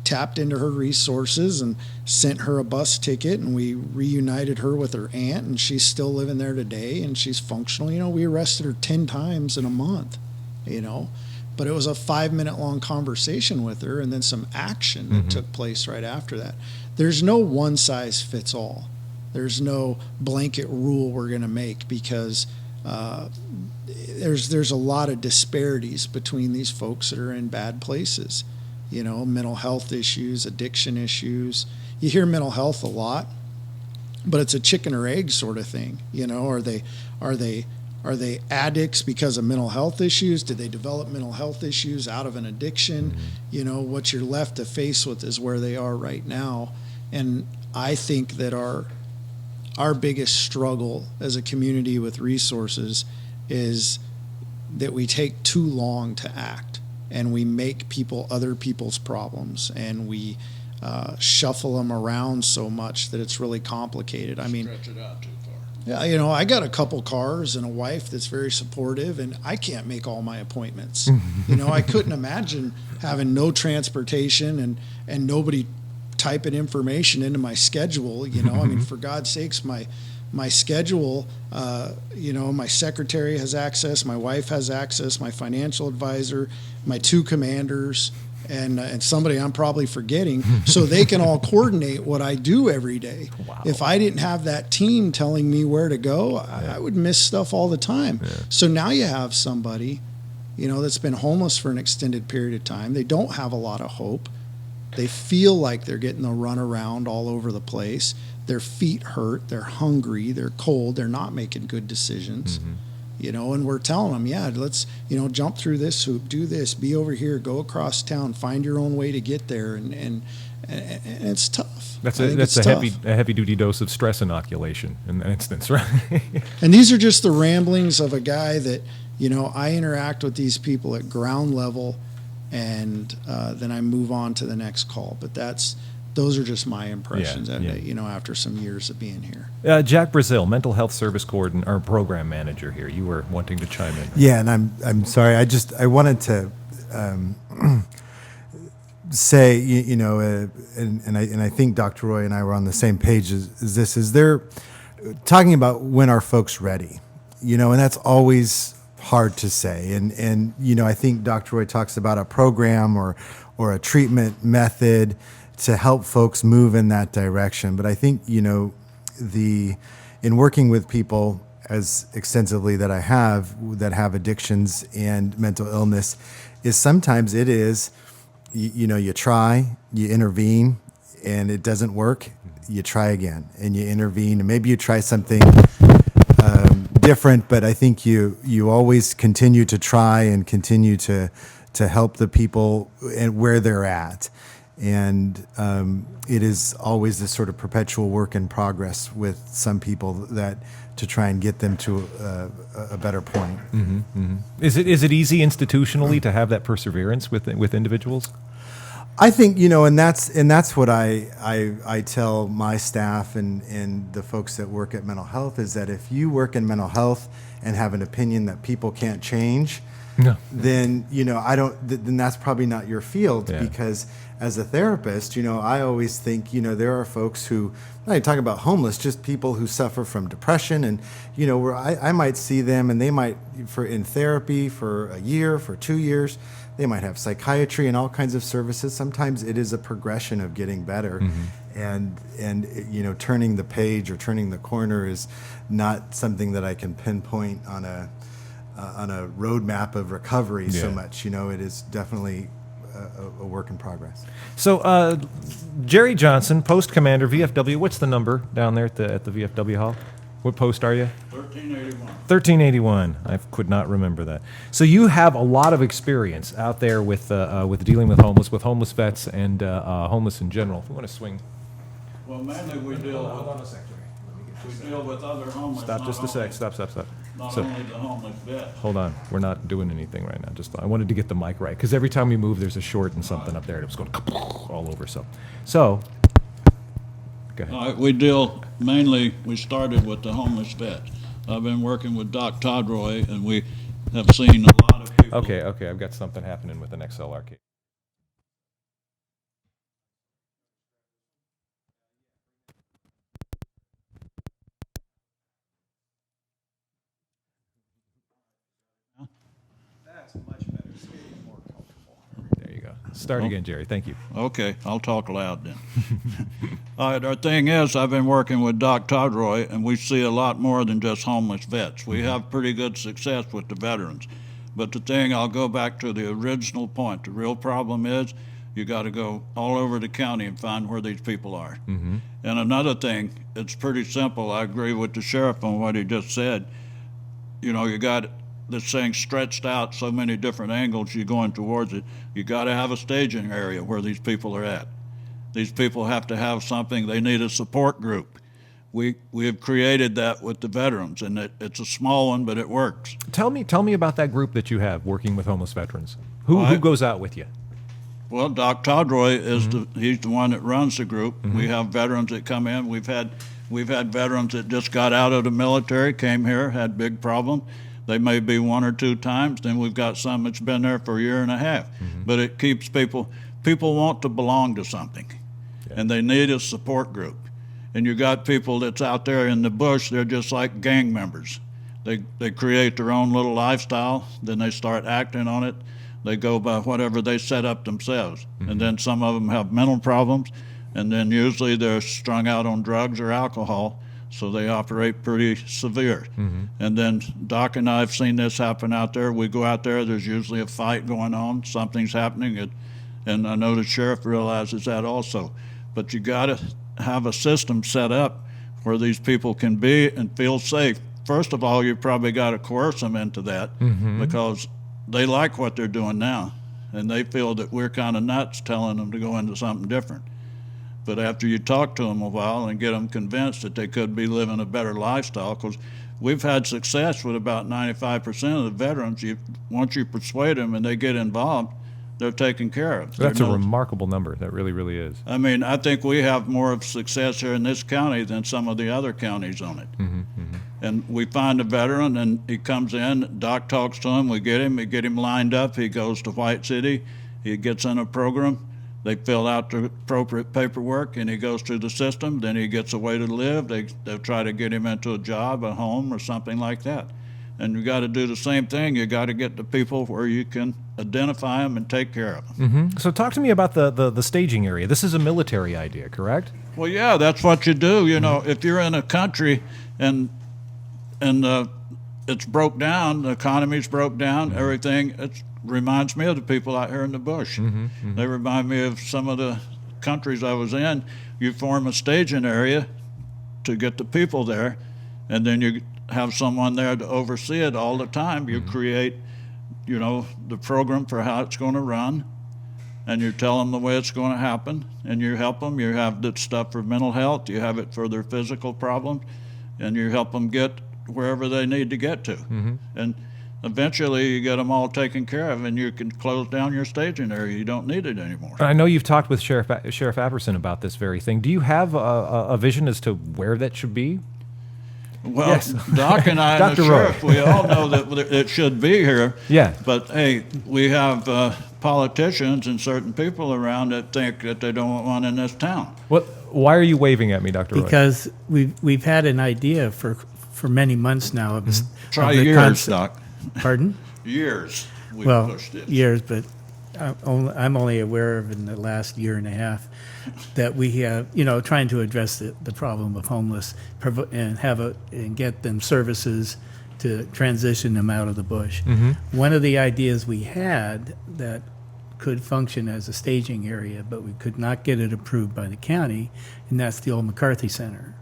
tapped into her resources and sent her a bus ticket, and we reunited her with her aunt, and she's still living there today, and she's functional. We arrested her 10 times in a month, but it was a 5-minute long conversation with her and then some action that took place right after that. There's no one size fits all. There's no blanket rule we're going to make because there's a lot of disparities between these folks that are in bad places. Mental health issues, addiction issues. You hear mental health a lot. but it's a chicken or egg sort of thing. Are they addicts because of mental health issues? Did they develop mental health issues out of an addiction? What you're left to face with is where they are right now. And I think that our biggest struggle as a community with resources is that we take too long to act, and we make people other people's problems, and we shuffle them around so much that it's really complicated. I mean, Stretch it out too far. yeah, I got a couple cars and a wife that's very supportive, and I can't make all my appointments. I couldn't imagine having no transportation and nobody typing information into my schedule. I mean, for God's sakes, my schedule, my secretary has access, my wife has access, my financial advisor, my 2 commanders, and somebody I'm probably forgetting, so they can all coordinate what I do every day. Wow. If I didn't have that team telling me where to go, I would miss stuff all the time. Yeah. So now you have somebody, that's been homeless for an extended period of time. They don't have a lot of hope. They feel like they're getting the run around all over the place. Their feet hurt. They're hungry. They're cold. They're not making good decisions. And we're telling them, let's, jump through this hoop, do this, be over here, go across town, find your own way to get there. And it's tough. That's a heavy duty dose of stress inoculation in that instance, right? And these are just the ramblings of a guy that, I interact with these people at ground level, and then I move on to the next call. But those are just my impressions, after some years of being here. Jack Brazil, Mental Health Service Coordinator or Program Manager here. You were wanting to chime in. Yeah, and I'm sorry. I wanted to say, and I think Dr. Roy and I were on the same page as this. Is there talking about when are folks ready? And that's always hard to say. And I think Dr. Roy talks about a program or a treatment method to help folks move in that direction. But I think, in working with people as extensively that I have that have addictions and mental illness, is sometimes it is, you try, you intervene, and it doesn't work, you try again, and you intervene, and maybe you try something different, but I think you always continue to try and continue to help the people and where they're at. And it is always this sort of perpetual work in progress with some people that to try and get them to a better point. Is it easy institutionally to have that perseverance with individuals? I think, and that's what I tell my staff and the folks that work at mental health, is that if you work in mental health and have an opinion that people can't change, then then that's probably not your field. Because as a therapist, I always think there are folks who, I talk about homeless, just people who suffer from depression, and where I might see them, and they might in therapy for a year, for 2 years, they might have psychiatry and all kinds of services. Sometimes it is a progression of getting better, and turning the page or turning the corner is not something that I can pinpoint on a roadmap of recovery so much. It is definitely a work in progress. So, Jerry Johnson, Post Commander, VFW. What's the number down there at the VFW hall? What post are you? 1381. 1381. I could not remember that. So you have a lot of experience out there with dealing with homeless vets, and homeless in general. If we want to swing. Well, mainly we deal with other homeless. Stop just a sec. Stop. Not So- only the homeless vets. Hold on. We're not doing anything right now. I wanted to get the mic right, because every time we move, there's a short and something up there, and it was going all over. So, go ahead. All right, we started with the homeless vets. I've been working with Doc Todroy, and we have seen a lot of people. Okay. I've got something happening with an XLR cable. That's much better. It's getting more comfortable. There you go. Start again, Jerry. Thank you. Okay, I'll talk loud then. All right, our thing is, I've been working with Doc Todroy, and we see a lot more than just homeless vets. We have pretty good success with the veterans. But the thing, I'll go back to the original point. The real problem is You got to go all over the county and find where these people are. And another thing, it's pretty simple. I agree with the sheriff on what he just said. You know, you got this thing stretched out so many different angles you're going towards it. You got to have a staging area where these people are at. These people have to have something. They need a support group. We have created that with the veterans, and it's a small one, but it works. Tell me about that group that you have working with homeless veterans. Who goes out with you? Well, Doc Todroy is he's the one that runs the group. We have veterans that come in. We've had veterans that just got out of the military, came here, had big problems. They may be 1 or 2 times. Then we've got some that's been there for a year and a half. But it keeps people want to belong to something, and they need a support group. And you got people that's out there in the bush, they're just like gang members. They create their own little lifestyle, then they start acting on it. They go by whatever they set up themselves. And then some of them have mental problems, and then usually they're strung out on drugs or alcohol, so they operate pretty severe. And then Doc and I have seen this happen out there. We go out there, there's usually a fight going on, something's happening, and I know the sheriff realizes that also. But you got to have a system set up where these people can be and feel safe. First of all, you probably got to coerce them into that because they like what they're doing now, and they feel that we're kind of nuts telling them to go into something different. But after you talk to them a while and get them convinced that they could be living a better lifestyle, because we've had success with about 95% of the veterans. Once you persuade them and they get involved, they're taken care of. That's a remarkable number. That really, really is. I mean, I think we have more of success here in this county than some of the other counties on it. And we find a veteran, and he comes in, Doc talks to him, we get him lined up, he goes to White City, he gets in a program, they fill out the appropriate paperwork, and he goes through the system, then he gets a way to live, they'll try to get him into a job, a home, or something like that. And you got to do the same thing. You got to get the people where you can identify them and take care of them. So talk to me about the staging area. This is a military idea, correct? Well, yeah, that's what you do. You know, if you're in a country and it's broke down, the economy's broke down, everything, it reminds me of the people out here in the bush. They remind me of some of the countries I was in. You form a staging area to get the people there, and then you have someone there to oversee it all the time. You create, you know, the program for how it's going to run, and you tell them the way it's going to happen, and you help them. You have the stuff for mental health, you have it for their physical problems, and you help them get wherever they need to get to. And eventually you get them all taken care of, and you can close down your staging area. You don't need it anymore. I know you've talked with Sheriff Apperson about this very thing. Do you have a vision as to where that should be? Well, Yes. Doc and I and the Dr. Roy. sheriff, we all know that it should be here. Yeah. But, hey, we have politicians and certain people around that think that they don't want one in this town. Why are you waving at me, Dr. Roy? Because we've had an idea for many months now of this. Try of the years, concept. Doc. Pardon? Years we've Well, pushed this. years, but I'm only aware of in the last year and a half that we have, trying to address the problem of homeless and get them services to transition them out of the bush. One of the ideas we had that could function as a staging area, but we could not get it approved by the county, and that's the old McCarthy Center.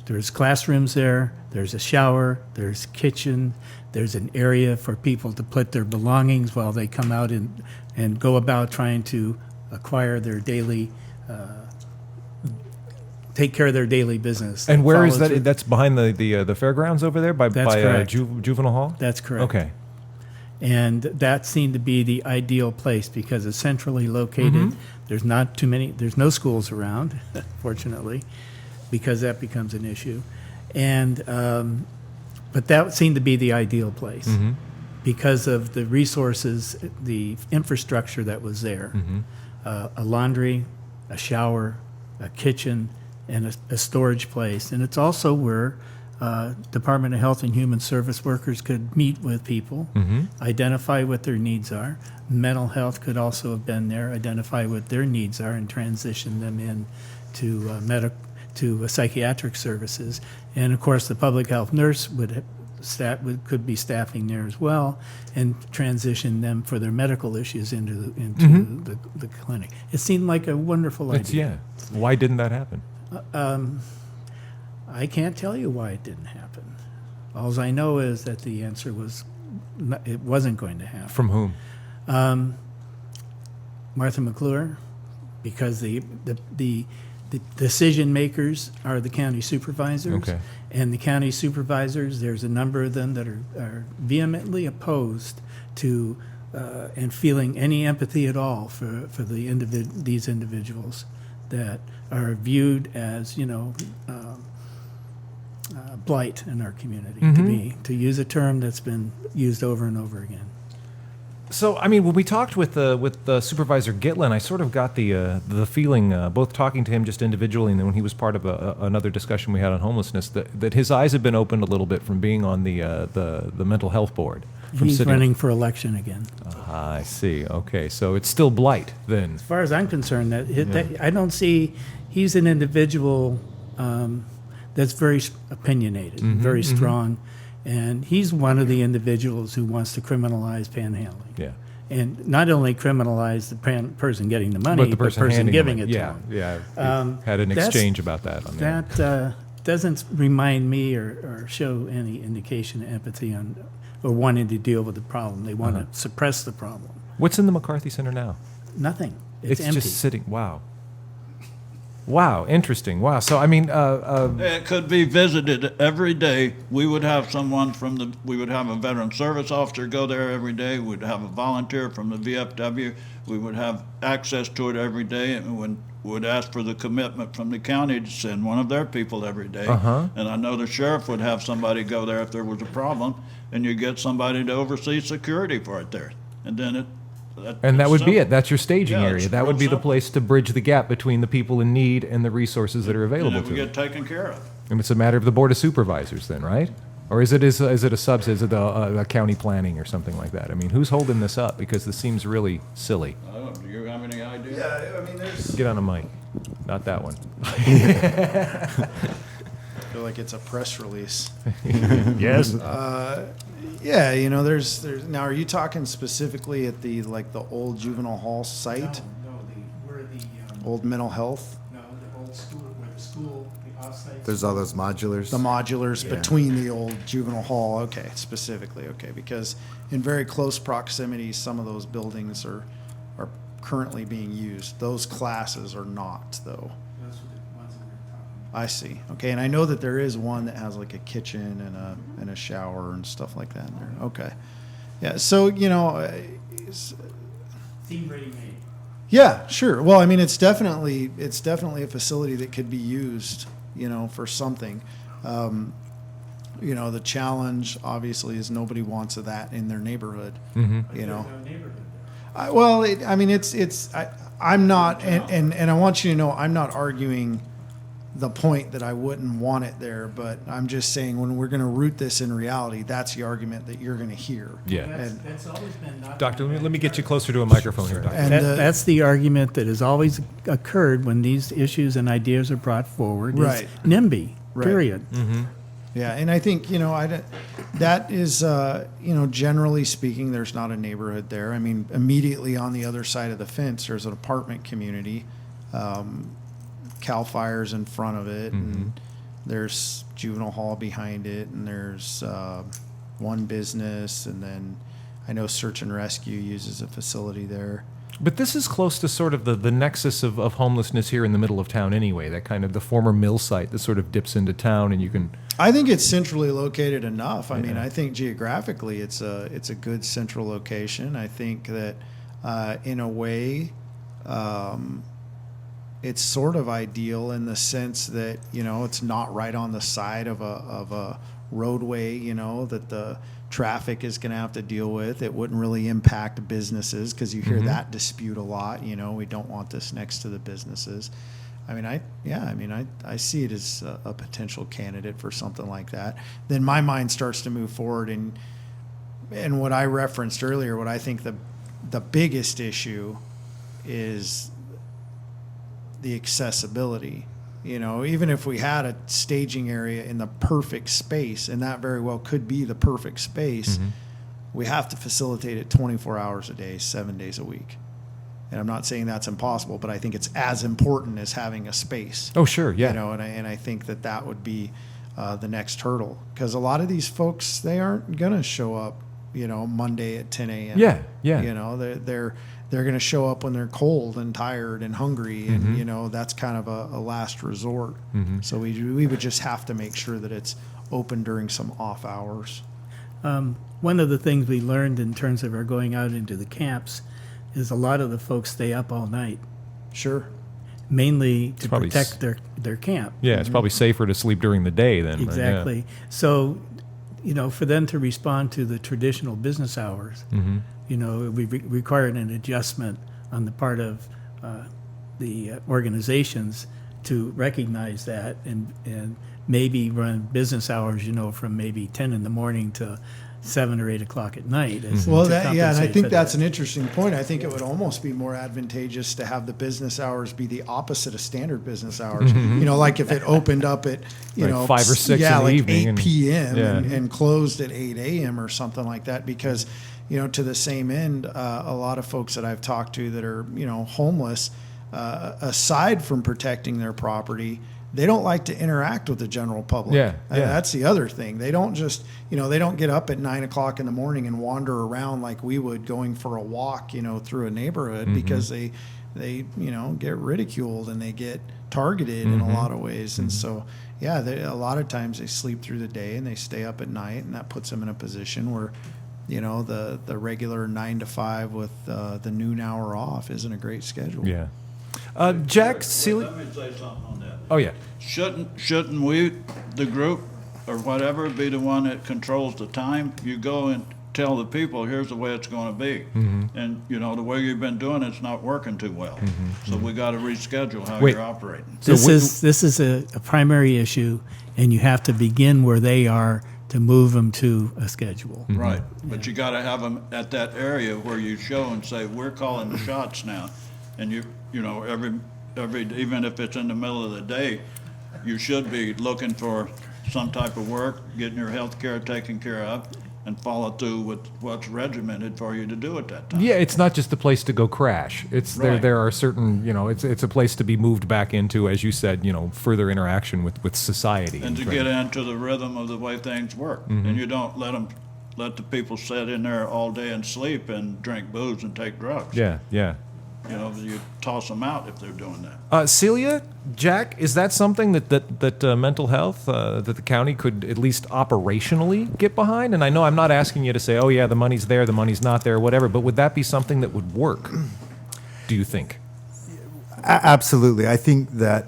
There's classrooms there, there's a shower, there's kitchen, there's an area for people to put their belongings while they come out and go about trying to acquire their daily, take care of their daily business. And where is Follow that? through. That's behind the fairgrounds over there by correct. Juvenile Hall? That's correct. Okay. And that seemed to be the ideal place because it's centrally located. There's there's no schools around, fortunately, because that becomes an issue. And but that seemed to be the ideal place because of the resources, the infrastructure that was there. A laundry, a shower, a kitchen, and a storage place. And it's also where Department of Health and Human Service workers could meet with people, identify what their needs are. Mental health could also have been there, identify what their needs are, and transition them in to psychiatric services. And of course, the public health nurse would could be staffing there as well, and transition them for their medical issues into the clinic. It seemed like a wonderful idea. Yeah. Why didn't that happen? I can't tell you why it didn't happen. All I know is that the answer was it wasn't going to happen. From whom? Martha McClure, because the decision makers are the county supervisors. Okay. And the county supervisors, there's a number of them that are vehemently opposed to and feeling any empathy at all for these individuals that are viewed as, blight in our community, to use a term that's been used over and over again. So, I mean, when we talked with Supervisor Gitlin, I sort of got the feeling, both talking to him just individually and then when he was part of another discussion we had on homelessness, that his eyes have been opened a little bit from being on the mental health board. He's running for election again. I see. Okay, so it's still blight then. As far as I'm concerned, I don't see he's an individual that's very opinionated, very strong. And he's one of the individuals who wants to criminalize panhandling. Yeah. And not only criminalize the person getting the money, But the person giving handing it to yeah, him. yeah. We had an exchange about that. On That doesn't remind me or show any indication of empathy or wanting to deal with the problem. They want to suppress the problem. What's in the McCarthy Center now? Nothing. It's empty. Just sitting. Wow. Wow, interesting. Wow. So, I mean, It could be visited every day. We would have someone we would have a veteran service officer go there every day. We'd have a volunteer from the VFW. We would have access to it every day, and we would ask for the commitment from the county to send one of their people every day. And I know the sheriff would have somebody go there if there was a problem, and you get somebody to oversee security for it there. And then that would be it. That's your staging Yeah, area. it's That would real be the simple. place to bridge the gap between the people in need and the resources that are and available it to would them. get taken care of. And it's a matter of the Board of Supervisors then, right? Or is it a a county planning or something like that? I mean, who's holding this up? Because this seems really silly. Do you have any idea? Yeah, I mean, there's. Get on a mic. Not that one. I feel like it's a press release. Yes. Yeah, there's now. Are you talking specifically at the old juvenile hall site, old mental health? No, the old school, where the school, the offsite. There's all those modulars. The modulars Yeah. between the old juvenile hall. Okay, specifically. Okay, because in very close proximity, some of those buildings are currently being used. Those classes are not, though. Those are the ones that we're talking about. I see. Okay, and I know that there is one that has like a kitchen and a shower and stuff like that in there. Okay, yeah. So Team ready made. yeah, sure. Well, I mean, it's definitely a facility that could be used, for something. The challenge obviously is nobody wants that in their neighborhood. There's no neighborhood there. I'm not, and I want you to know, I'm not arguing the point that I wouldn't want it there, but I'm just saying when we're going to root this in reality, that's the argument that you're going to hear. Yeah. That's always been not. Doctor, let me get you closer to a microphone here, Doctor. And That's the argument that has always occurred when these issues and ideas are brought forward. Right. Is NIMBY, Right. period. Yeah, and I think that is generally speaking, there's not a neighborhood there. I mean, immediately on the other side of the fence, there's an apartment community. Cal Fire's in front of it, and there's juvenile hall behind it, and there's one business, and then I know Search and Rescue uses a facility there. But this is close to sort of the nexus of homelessness here in the middle of town anyway, that kind of the former mill site that sort of dips into town and you can... I think it's centrally located enough. I mean, Yeah. I think geographically it's a good central location. I think that in a way it's sort of ideal in the sense that, it's not right on the side of a roadway, that the traffic is going to have to deal with. It wouldn't really impact businesses because you hear that dispute a lot. We don't want this next to the businesses. I mean, I see it as a potential candidate for something like that. Then my mind starts to move forward, and what I referenced earlier, what I think the biggest issue is the accessibility. You know, even if we had a staging area in the perfect space, and that very well could be the perfect space, we have to facilitate it 24 hours a day, 7 days a week. And I'm not saying that's impossible, but I think it's as important as having a space. Oh, sure, yeah. You know, and I think that would be the next hurdle, because a lot of these folks, they aren't gonna show up, you know, Monday at 10 a.m. Yeah, yeah. You know, they're gonna show up when they're cold and tired and hungry, and you know, that's kind of a last resort. So we would just have to make sure that it's open during some off hours. One of the things we learned in terms of our going out into the camps is a lot of the folks stay up all night, Sure. mainly to probably protect their camp. Yeah, it's probably safer to sleep during the day then. but yeah. Exactly. So, you know, for them to respond to the traditional business hours, you know, we required an adjustment on the part of the organizations to recognize that and maybe run business hours, you know, from maybe 10 in the morning to 7 or 8 o'clock at night. Well, to and I compensate think for that's that. an interesting point. I think it would almost be more advantageous to have the business hours be the opposite of standard business hours. You know, like if it opened up at, you Like know, 5 or 6 yeah, in the like evening 8 and- p.m. yeah. and closed at 8 a.m. or something like that, because, you know, to the same end, a lot of folks that I've talked to that are, you know, homeless, aside from protecting their property, they don't like to interact with the general public. Yeah, And yeah. that's the other thing. They don't just, you know, they don't get up at 9 o'clock in the morning and wander around like we would going for a walk, you know, through a neighborhood, because they, you know, get ridiculed and they get targeted in a lot of ways. And so, yeah, a lot of times they sleep through the day and they stay up at night, and that puts them in a position where, you know, the regular 9 to 5 with the noon hour off isn't a great schedule. Yeah. Jack, Celia? Let me say something on that. Oh, yeah. Shouldn't we, the group or whatever, be the one that controls the time? You go and tell the people, here's the way it's going to be. And, you know, the way you've been doing it's not working too well. So we got to reschedule how Wait. you're operating. This we- is a primary issue, and you have to begin where they are to move them to a schedule. Right. But you got to have them at that area where you show and say, we're calling the shots now. And you know, every even if it's in the middle of the day, you should be looking for some type of work, getting your health care taken care of, and follow through with what's regimented for you to do at that time. Yeah, it's not just a place to go crash. It's Right. there are certain, you know, it's a place to be moved back into, as you said, you know, further interaction with society. And to get into the rhythm of the way things work. And you don't let the people sit in there all day and sleep and drink booze and take drugs. Yeah, yeah. You know, you toss them out if they're doing that. Celia, Jack, is that something that mental health, that the county could at least operationally get behind? And I know I'm not asking you to say, oh yeah, the money's there, the money's not there, whatever, but would that be something that would work, do you think? Absolutely. I think that,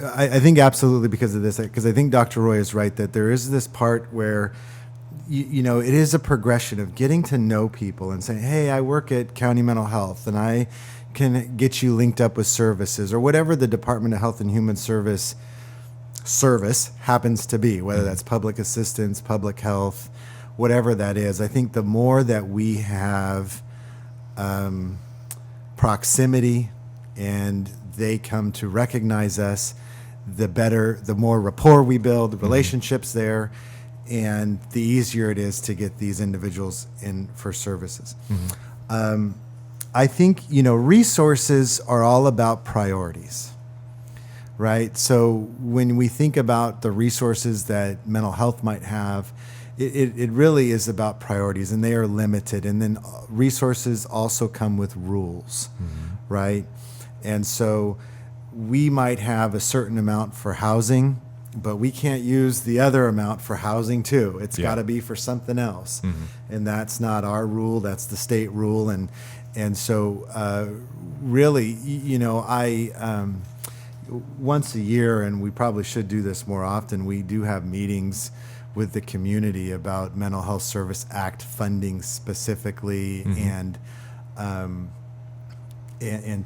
I think absolutely because of this, because I think Dr. Roy is right that there is this part where, you know, it is a progression of getting to know people and saying, hey, I work at County Mental Health and I can get you linked up with services or whatever the Department of Health and Human Service happens to be, whether that's public assistance, public health, whatever that is. I think the more that we have proximity and they come to recognize us, the better, the more rapport we build, the relationships there, and the easier it is to get these individuals in for services. I think, you know, resources are all about priorities, right? So when we think about the resources that mental health might have, it really is about priorities, and they are limited. And then resources also come with rules, right? And so we might have a certain amount for housing, but we can't use the other amount for housing too. It's got to be for something else. And that's not our rule, that's the state rule. And so really, you know, I once a year, and we probably should do this more often, we do have meetings with the community about Mental Health Service Act funding specifically, and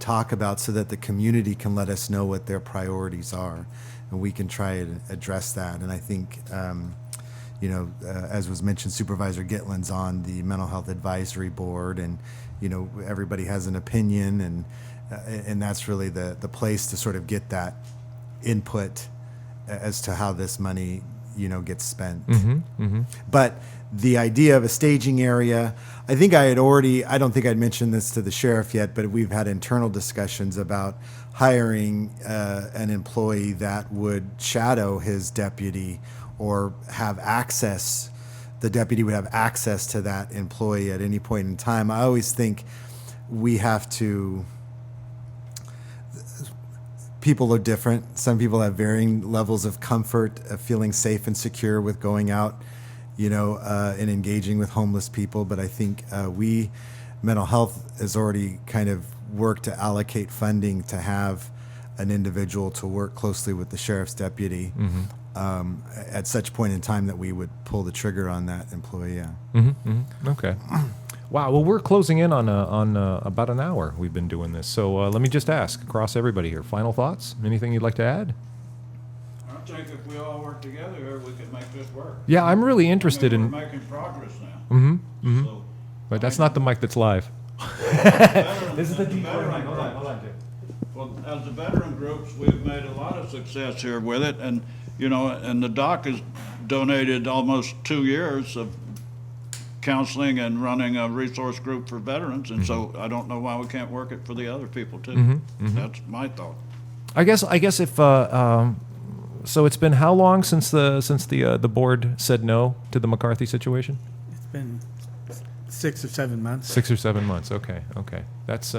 talk about so that the community can let us know what their priorities are, and we can try and address that. And I think, you know, as was mentioned, Supervisor Gitlin's on the Mental Health Advisory Board, and, you know, everybody has an opinion, and that's really the place to sort of get that input as to how this money, gets spent. Mm-hmm. But the idea of a staging area, I don't think I'd mentioned this to the sheriff yet, but we've had internal discussions about hiring an employee that would shadow his deputy or have access. The deputy would have access to that employee at any point in time. I always think we have to. People are different. Some people have varying levels of comfort, of feeling safe and secure with going out, and engaging with homeless people. But I think mental health has already kind of worked to allocate funding to have an individual to work closely with the sheriff's deputy at such point in time that we would pull the trigger on that employee. Yeah. Okay. Wow. Well, we're closing in on about an hour. We've been doing this. So let me just ask across everybody here. Final thoughts? Anything you'd like to add? I think if we all work together here, we can make this work. Yeah, I'm really interested We're in. making progress now. So, But that's not the mic that's live. This is the deep Hold on, Jay. Well, as the veteran groups, we've made a lot of success here with it, and the doc has donated almost 2 years of counseling and running a resource group for veterans, and so I don't know why we can't work it for the other people too. That's my thought. I guess if so, it's been how long since the board said no to the McCarthy situation? It's been 6 or 7 months. 6 or 7 months. Okay. That's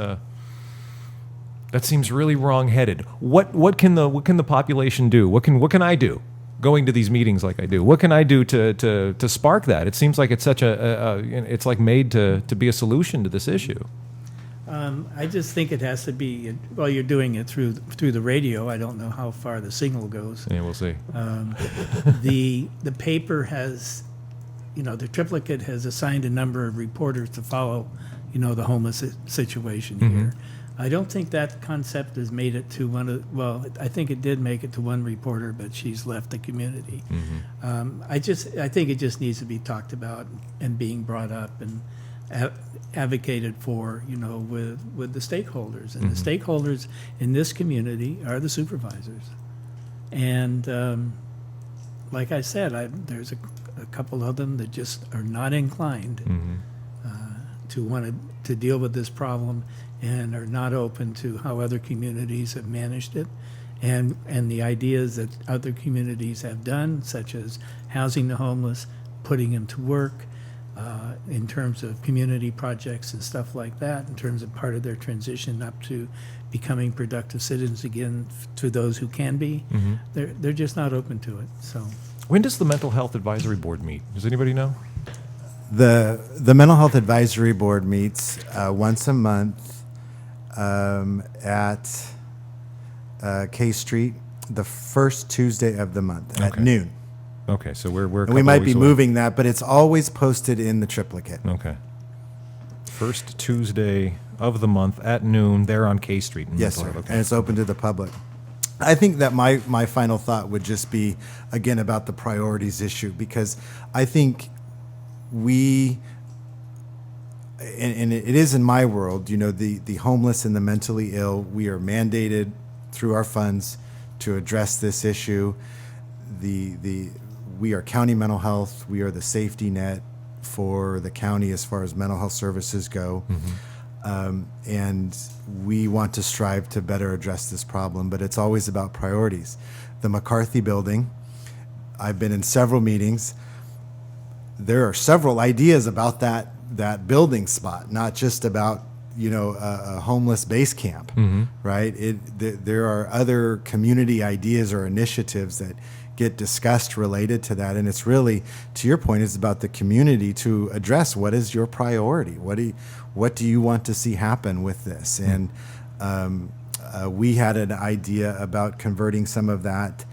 that seems really wrong-headed. What can the population do? What can I do? Going to these meetings like I do, what can I do to spark that? It seems like it's such it's like made to be a solution to this issue. I just think it has to be. Well, you're doing it through the radio. I don't know how far the signal goes. Yeah, we'll see. The paper has, the triplicate has assigned a number of reporters to follow, the homeless situation here. I don't think that concept has made it to I think it did make it to one reporter, but she's left the community. I think it just needs to be talked about and being brought up and advocated for, with the stakeholders. And the stakeholders in this community are the supervisors. And like I said, there's a couple of them that just are not inclined to want to deal with this problem and are not open to how other communities have managed it and the ideas that other communities have done, such as housing the homeless, putting them to work, in terms of community projects and stuff like that, in terms of part of their transition up to becoming productive citizens again to those who can be. They're just not open to it. So, when does the Mental Health Advisory Board meet? Does anybody know? The Mental Health Advisory Board meets once a month at K Street, the first Tuesday of the month at noon. Okay, so we're and we might be moving that, but it's always posted in the triplicate. Okay. First Tuesday of the month at noon there on K Street. Yes, sir. Okay. And it's open to the public. I think that my final thought would just be, again, about the priorities issue, because I think and it is in my world, the homeless and the mentally ill, we are mandated through our funds to address this issue. We are county mental health. We are the safety net for the county as far as mental health services go. And we want to strive to better address this problem, but it's always about priorities. The McCarthy building, I've been in several meetings. There are several ideas about that building spot, not just about a homeless base camp, right? There are other community ideas or initiatives that get discussed related to that, and it's really, to your point, it's about the community to address what is your priority. What do you want to see happen with this? And we had an idea about converting some of that,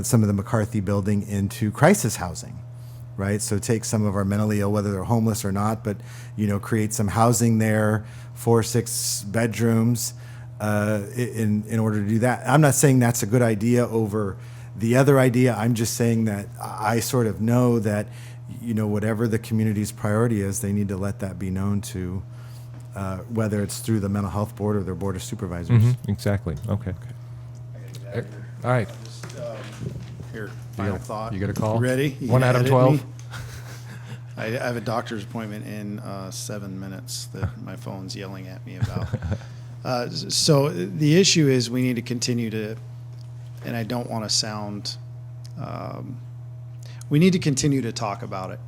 some of the McCarthy building into crisis housing. Right, so take some of our mentally ill, whether they're homeless or not, but create some housing there, 4 or 6 bedrooms, in order to do that. I'm not saying that's a good idea over the other idea. I'm just saying that I sort of know that whatever the community's priority is, they need to let that be known to, whether it's through the mental health board or their board of supervisors. Exactly. Okay. All right. Here, final Deal. thought. You got a call? Ready? You One gonna out of edit 12? me? I have a doctor's appointment in 7 minutes that my phone's yelling at me about. So the issue is we need to continue to, and I don't want to sound, we need to continue to talk about it.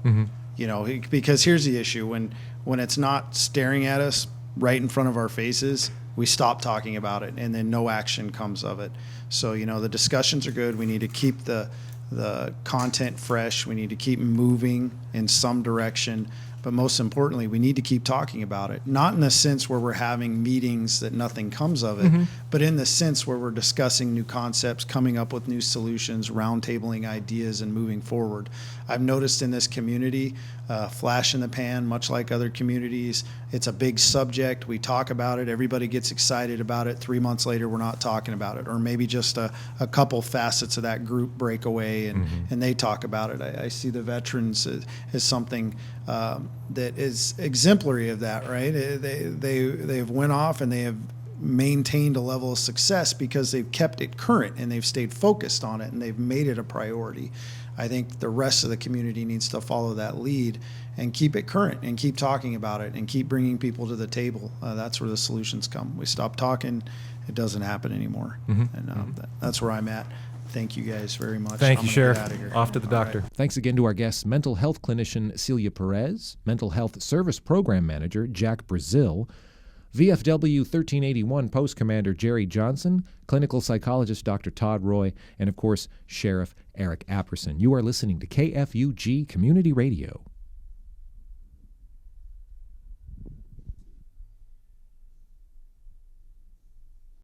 You know, because here's the issue: when it's not staring at us right in front of our faces, we stop talking about it, and then no action comes of it. So, you know, the discussions are good. We need to keep the content fresh. We need to keep moving in some direction. But most importantly, we need to keep talking about it. Not in the sense where we're having meetings that nothing comes of it, but in the sense where we're discussing new concepts, coming up with new solutions, roundtabling ideas, and moving forward. I've noticed in this community, flash in the pan, much like other communities, it's a big subject. We talk about it. Everybody gets excited about it. 3 months later, we're not talking about it. Or maybe just a couple facets of that group break away and they talk about it. I see the veterans as something that is exemplary of that, right? They have went off and they have maintained a level of success because they've kept it current and they've stayed focused on it and they've made it a priority. I think the rest of the community needs to follow that lead and keep it current and keep talking about it and keep bringing people to the table. That's where the solutions come. We stop talking, it doesn't happen anymore. And that's where I'm at. Thank you guys very much. Thank I'm you, gonna get Sheriff. out of here. Off to the All doctor. right. Thanks again to our guests, mental health clinician Celia Perez, mental health service program manager Jack Brazil, VFW 1381 Post Commander Jerry Johnson, clinical psychologist Dr. Todd Roy, and of course, Sheriff Eric Apperson. You are listening to KFUG Community Radio.